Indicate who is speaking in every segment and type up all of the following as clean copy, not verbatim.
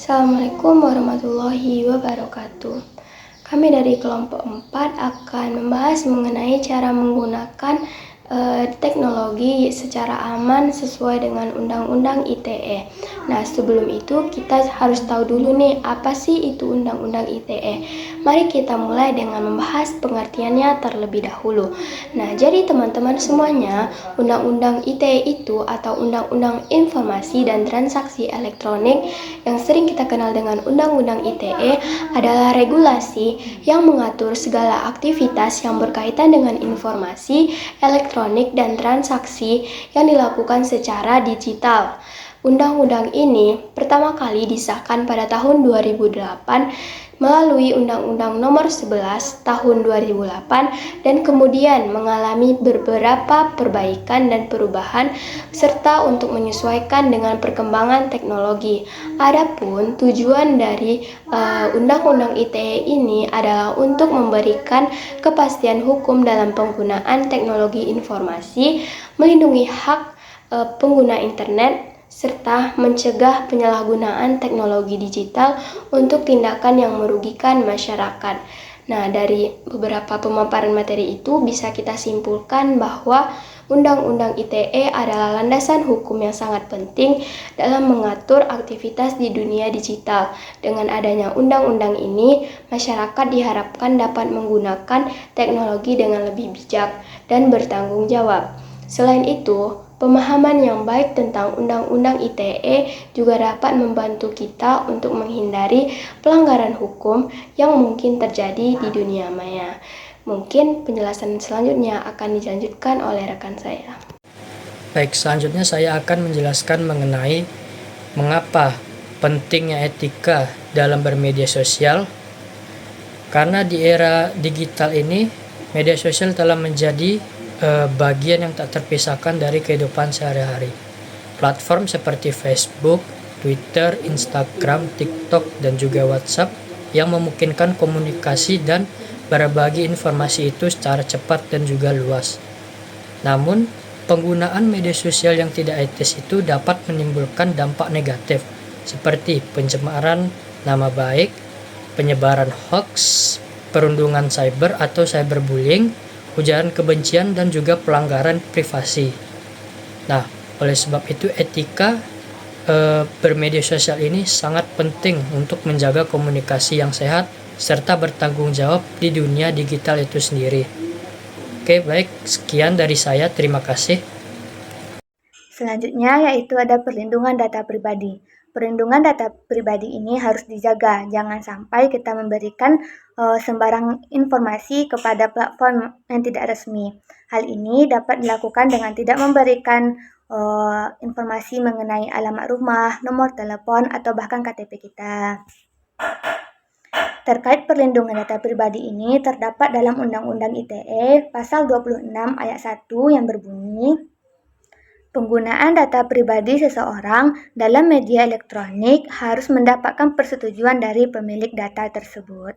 Speaker 1: Assalamualaikum warahmatullahi wabarakatuh. Kami dari kelompok 4 akan membahas mengenai cara menggunakan teknologi secara aman sesuai dengan Undang-Undang ITE. Nah, sebelum itu kita harus tahu dulu nih, apa sih itu Undang-Undang ITE? Mari kita mulai dengan membahas pengertiannya terlebih dahulu. Nah, jadi teman-teman semuanya, Undang-Undang ITE itu atau Undang-Undang Informasi dan Transaksi Elektronik yang sering kita kenal dengan Undang-Undang ITE adalah regulasi yang mengatur segala aktivitas yang berkaitan dengan informasi, elektronik, dan transaksi yang dilakukan secara digital. Undang-undang ini pertama kali disahkan pada tahun 2008 melalui Undang-Undang Nomor 11 Tahun 2008 dan kemudian mengalami beberapa perbaikan dan perubahan serta untuk menyesuaikan dengan perkembangan teknologi. Adapun tujuan dari Undang-Undang ITE ini adalah untuk memberikan kepastian hukum dalam penggunaan teknologi informasi, melindungi hak pengguna internet, serta mencegah penyalahgunaan teknologi digital untuk tindakan yang merugikan masyarakat. Nah, dari beberapa pemaparan materi itu bisa kita simpulkan bahwa Undang-Undang ITE adalah landasan hukum yang sangat penting dalam mengatur aktivitas di dunia digital. Dengan adanya undang-undang ini, masyarakat diharapkan dapat menggunakan teknologi dengan lebih bijak dan bertanggung jawab. Selain itu, pemahaman yang baik tentang Undang-Undang ITE juga dapat membantu kita untuk menghindari pelanggaran hukum yang mungkin terjadi di dunia maya. Mungkin penjelasan selanjutnya akan dilanjutkan oleh rekan saya.
Speaker 2: Baik, selanjutnya saya akan menjelaskan mengenai mengapa pentingnya etika dalam bermedia sosial. Karena di era digital ini, media sosial telah menjadi bagian yang tak terpisahkan dari kehidupan sehari-hari. Platform seperti Facebook, Twitter, Instagram, TikTok, dan juga WhatsApp yang memungkinkan komunikasi dan berbagi informasi itu secara cepat dan juga luas. Namun, penggunaan media sosial yang tidak etis itu dapat menimbulkan dampak negatif seperti pencemaran nama baik, penyebaran hoax, perundungan cyber atau cyberbullying, ujaran kebencian, dan juga pelanggaran privasi. Nah, oleh sebab itu etika bermedia sosial ini sangat penting untuk menjaga komunikasi yang sehat serta bertanggung jawab di dunia digital itu sendiri. Oke, baik, sekian dari saya. Terima kasih.
Speaker 3: Selanjutnya yaitu ada perlindungan data pribadi. Perlindungan data pribadi ini harus dijaga, jangan sampai kita memberikan sembarang informasi kepada platform yang tidak resmi. Hal ini dapat dilakukan dengan tidak memberikan informasi mengenai alamat rumah, nomor telepon, atau bahkan KTP kita. Terkait perlindungan data pribadi ini terdapat dalam Undang-Undang ITE pasal 26 ayat 1 yang berbunyi, penggunaan data pribadi seseorang dalam media elektronik harus mendapatkan persetujuan dari pemilik data tersebut.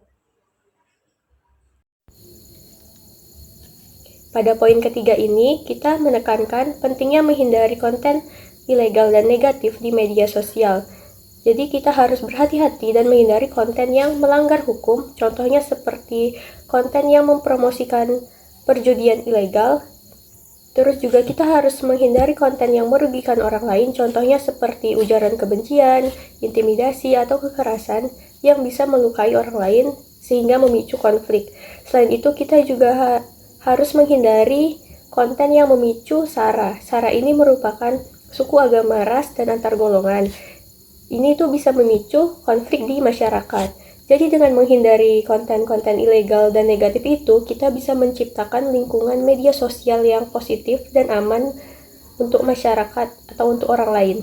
Speaker 1: Pada poin ketiga ini, kita menekankan pentingnya menghindari konten ilegal dan negatif di media sosial. Jadi kita harus berhati-hati dan menghindari konten yang melanggar hukum, contohnya seperti konten yang mempromosikan perjudian ilegal. Terus juga kita harus menghindari konten yang merugikan orang lain, contohnya seperti ujaran kebencian, intimidasi, atau kekerasan yang bisa melukai orang lain sehingga memicu konflik. Selain itu, kita juga harus menghindari konten yang memicu SARA. SARA ini merupakan suku, agama, ras, dan antar golongan. Ini tuh bisa memicu konflik di masyarakat. Jadi dengan menghindari konten-konten ilegal dan negatif itu, kita bisa menciptakan lingkungan media sosial yang positif dan aman untuk masyarakat atau untuk orang lain.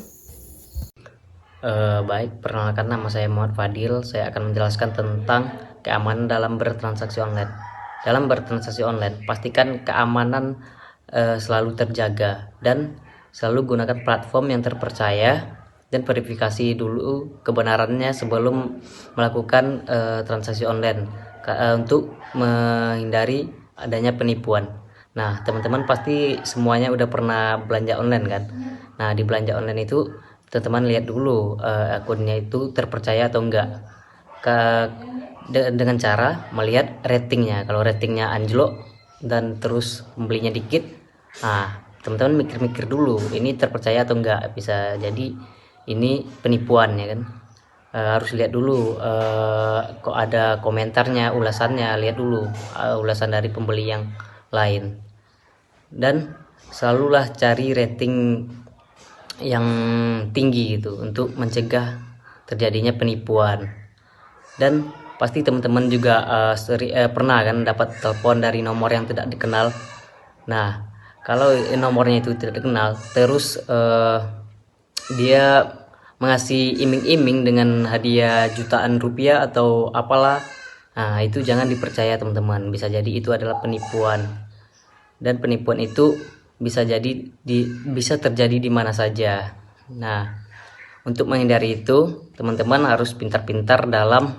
Speaker 4: Baik, perkenalkan, nama saya Muhammad Fadil. Saya akan menjelaskan tentang keamanan dalam bertransaksi online. Dalam bertransaksi online, pastikan keamanan selalu terjaga dan selalu gunakan platform yang terpercaya dan verifikasi dulu kebenarannya sebelum melakukan transaksi online untuk menghindari adanya penipuan. Nah, teman-teman pasti semuanya udah pernah belanja online kan? Nah, di belanja online itu teman-teman lihat dulu akunnya itu terpercaya atau enggak. Dengan cara melihat ratingnya. Kalau ratingnya anjlok dan terus pembelinya dikit, teman-teman mikir-mikir dulu ini terpercaya atau enggak, bisa jadi ini penipuan ya kan. Harus lihat dulu kok ada komentarnya, ulasannya, lihat dulu ulasan dari pembeli yang lain. Dan selalulah cari rating yang tinggi gitu untuk mencegah terjadinya penipuan. Dan pasti teman-teman juga pernah kan dapat telepon dari nomor yang tidak dikenal. Nah, kalau nomornya itu tidak dikenal, terus dia mengasih iming-iming dengan hadiah jutaan rupiah atau apalah, nah itu jangan dipercaya teman-teman, bisa jadi itu adalah penipuan. Dan penipuan itu bisa terjadi di mana saja. Nah, untuk menghindari itu, teman-teman harus pintar-pintar dalam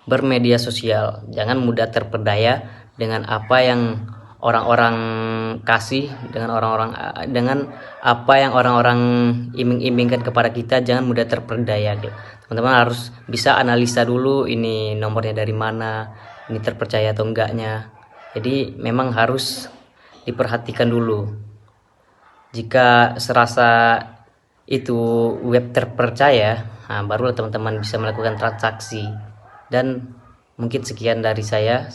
Speaker 4: bermedia sosial. Jangan mudah terperdaya dengan apa yang orang-orang kasih, dengan apa yang orang-orang iming-imingkan kepada kita. Jangan mudah terperdaya. Teman-teman harus bisa analisa dulu ini nomornya dari mana, ini terpercaya atau enggaknya. Jadi memang harus diperhatikan dulu. Jika serasa itu web terpercaya, barulah teman-teman bisa melakukan transaksi. Dan mungkin sekian dari saya.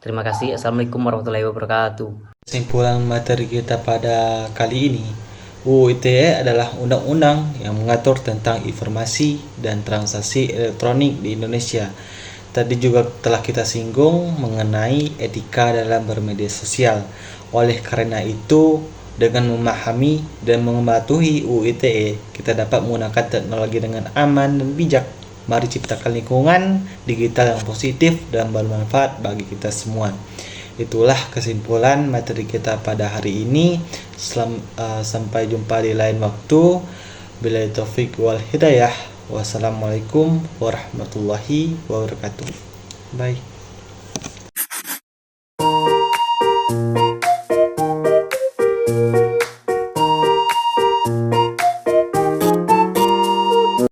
Speaker 4: Terima kasih. Assalamualaikum warahmatullahi wabarakatuh.
Speaker 5: Kesimpulan materi kita pada kali ini, UU ITE adalah undang-undang yang mengatur tentang informasi dan transaksi elektronik di Indonesia. Tadi juga telah kita singgung mengenai etika dalam bermedia sosial. Oleh karena itu, dengan memahami dan mematuhi UU ITE, kita dapat menggunakan teknologi dengan aman dan bijak. Mari ciptakan lingkungan digital yang positif dan bermanfaat bagi kita semua. Itulah kesimpulan materi kita pada hari ini. Sampai jumpa di lain waktu. Billahi taufik wal hidayah. Wassalamualaikum warahmatullahi wabarakatuh. Bye.